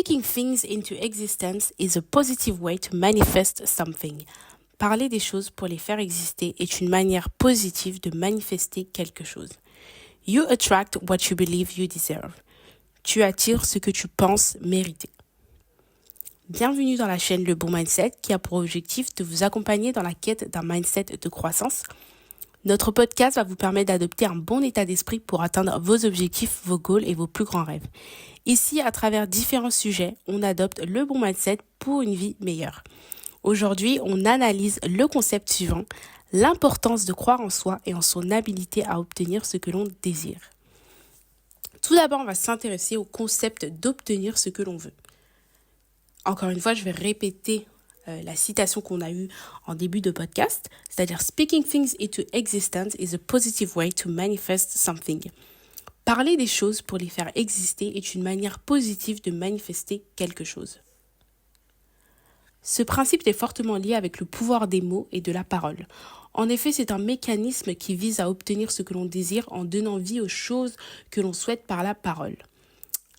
Speaking things into existence is a positive way to manifest something. Parler des choses pour les faire exister est une manière positive de manifester quelque chose. You attract what you believe you deserve. Tu attires ce que tu penses mériter. Bienvenue dans la chaîne Le Bon Mindset qui a pour objectif de vous accompagner dans la quête d'un mindset de croissance. Notre podcast va vous permettre d'adopter un bon état d'esprit pour atteindre vos objectifs, vos goals et vos plus grands rêves. Ici, à travers différents sujets, on adopte le bon mindset pour une vie meilleure. Aujourd'hui, on analyse le concept suivant, l'importance de croire en soi et en son habilité à obtenir ce que l'on désire. Tout d'abord, on va s'intéresser au concept d'obtenir ce que l'on veut. Encore une fois, je vais répéter la citation qu'on a eue en début de podcast, c'est-à-dire « Speaking things into existence is a positive way to manifest something ». Parler des choses pour les faire exister est une manière positive de manifester quelque chose. Ce principe est fortement lié avec le pouvoir des mots et de la parole. En effet, c'est un mécanisme qui vise à obtenir ce que l'on désire en donnant vie aux choses que l'on souhaite par la parole.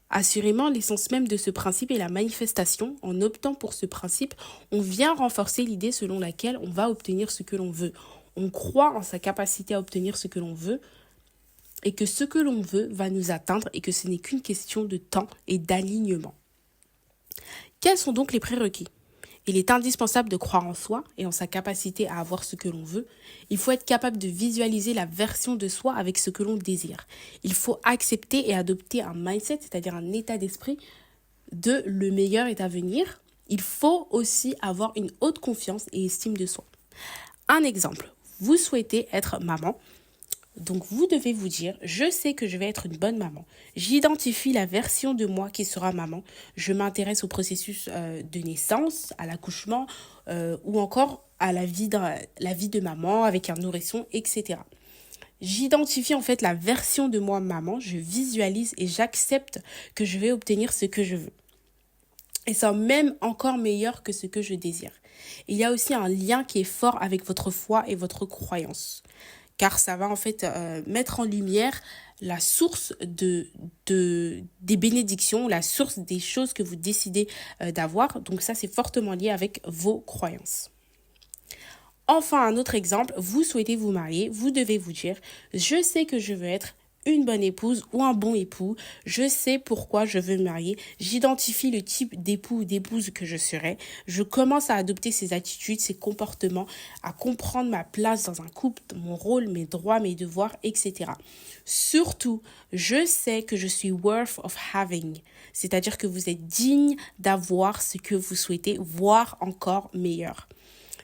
Assurément, l'essence même de ce principe est la manifestation. En optant pour ce principe, on vient renforcer l'idée selon laquelle on va obtenir ce que l'on veut. On croit en sa capacité à obtenir ce que l'on veut et que ce que l'on veut va nous atteindre et que ce n'est qu'une question de temps et d'alignement. Quels sont donc les prérequis ? Il est indispensable de croire en soi et en sa capacité à avoir ce que l'on veut. Il faut être capable de visualiser la version de soi avec ce que l'on désire. Il faut accepter et adopter un mindset, c'est-à-dire un état d'esprit de le meilleur est à venir. Il faut aussi avoir une haute confiance et estime de soi. Un exemple, vous souhaitez être maman. Donc vous devez vous dire, je sais que je vais être une bonne maman. J'identifie la version de moi qui sera maman. Je m'intéresse au processus de naissance, à l'accouchement ou encore à la vie de maman avec un nourrisson, etc. J'identifie en fait la version de moi maman, je visualise et j'accepte que je vais obtenir ce que je veux. Et c'est même encore meilleur que ce que je désire. Il y a aussi un lien qui est fort avec votre foi et votre croyance. Car ça va en fait mettre en lumière la source des bénédictions, la source des choses que vous décidez d'avoir. Donc ça, c'est fortement lié avec vos croyances. Enfin, un autre exemple, vous souhaitez vous marier, vous devez vous dire, je sais que je veux être une bonne épouse ou un bon époux, je sais pourquoi je veux me marier, j'identifie le type d'époux ou d'épouse que je serai, je commence à adopter ces attitudes, ces comportements, à comprendre ma place dans un couple, mon rôle, mes droits, mes devoirs, etc. Surtout, je sais que je suis worth of having, c'est-à-dire que vous êtes digne d'avoir ce que vous souhaitez, voire encore meilleur.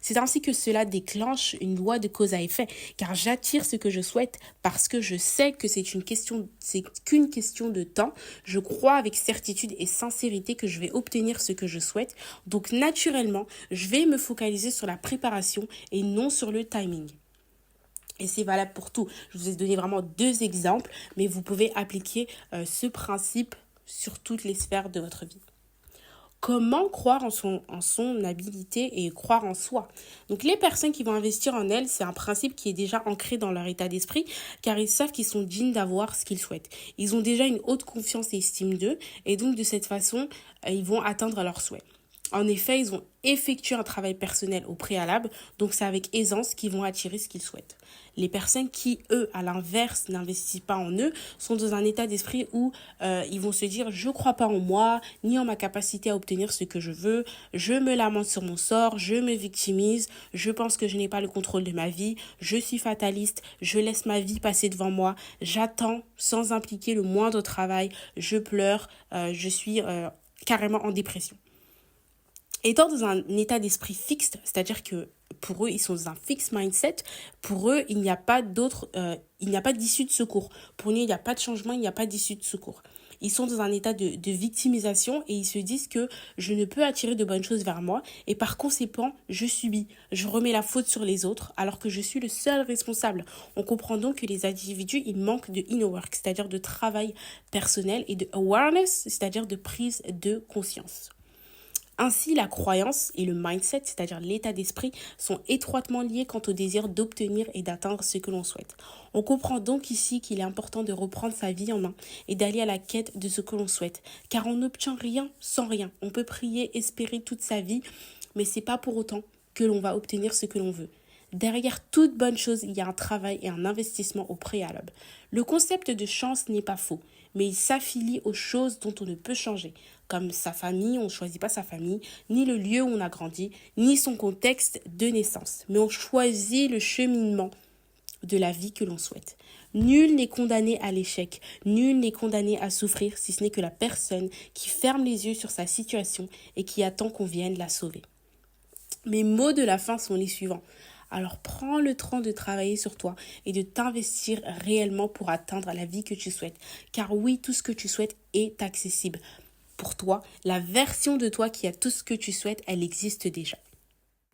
C'est ainsi que cela déclenche une loi de cause à effet, car j'attire ce que je souhaite parce que je sais que c'est qu'une question de temps. Je crois avec certitude et sincérité que je vais obtenir ce que je souhaite. Donc naturellement, je vais me focaliser sur la préparation et non sur le timing. Et c'est valable pour tout. Je vous ai donné vraiment 2 exemples, mais vous pouvez appliquer ce principe sur toutes les sphères de votre vie. Comment croire en son habilité et croire en soi. Donc les personnes qui vont investir en elles, c'est un principe qui est déjà ancré dans leur état d'esprit car ils savent qu'ils sont dignes d'avoir ce qu'ils souhaitent. Ils ont déjà une haute confiance et estime d'eux et donc de cette façon, ils vont atteindre leurs souhaits. En effet, ils ont effectué un travail personnel au préalable, donc c'est avec aisance qu'ils vont attirer ce qu'ils souhaitent. Les personnes qui, eux, à l'inverse, n'investissent pas en eux, sont dans un état d'esprit où ils vont se dire « je ne crois pas en moi, ni en ma capacité à obtenir ce que je veux, je me lamente sur mon sort, je me victimise, je pense que je n'ai pas le contrôle de ma vie, je suis fataliste, je laisse ma vie passer devant moi, j'attends sans impliquer le moindre travail, je pleure, je suis carrément en dépression ». Étant dans un état d'esprit fixe, c'est-à-dire que pour eux, ils sont dans un fixed mindset, pour eux, il n'y a pas d'issue de secours. Pour nous, il n'y a pas de changement, il n'y a pas d'issue de secours. Ils sont dans un état de victimisation et ils se disent que je ne peux attirer de bonnes choses vers moi et par conséquent, je subis. Je remets la faute sur les autres alors que je suis le seul responsable. On comprend donc que les individus, ils manquent de inner work, c'est-à-dire de travail personnel et de awareness, c'est-à-dire de prise de conscience. Ainsi, la croyance et le mindset, c'est-à-dire l'état d'esprit, sont étroitement liés quant au désir d'obtenir et d'atteindre ce que l'on souhaite. On comprend donc ici qu'il est important de reprendre sa vie en main et d'aller à la quête de ce que l'on souhaite, car on n'obtient rien sans rien. On peut prier, espérer toute sa vie, mais c'est pas pour autant que l'on va obtenir ce que l'on veut. Derrière toute bonne chose, il y a un travail et un investissement au préalable. Le concept de chance n'est pas faux, mais il s'affilie aux choses dont on ne peut changer, comme sa famille, on ne choisit pas sa famille, ni le lieu où on a grandi, ni son contexte de naissance, mais on choisit le cheminement de la vie que l'on souhaite. Nul n'est condamné à l'échec, nul n'est condamné à souffrir si ce n'est que la personne qui ferme les yeux sur sa situation et qui attend qu'on vienne la sauver. Mes mots de la fin sont les suivants. Alors prends le temps de travailler sur toi et de t'investir réellement pour atteindre la vie que tu souhaites. Car oui, tout ce que tu souhaites est accessible. Pour toi, la version de toi qui a tout ce que tu souhaites, elle existe déjà.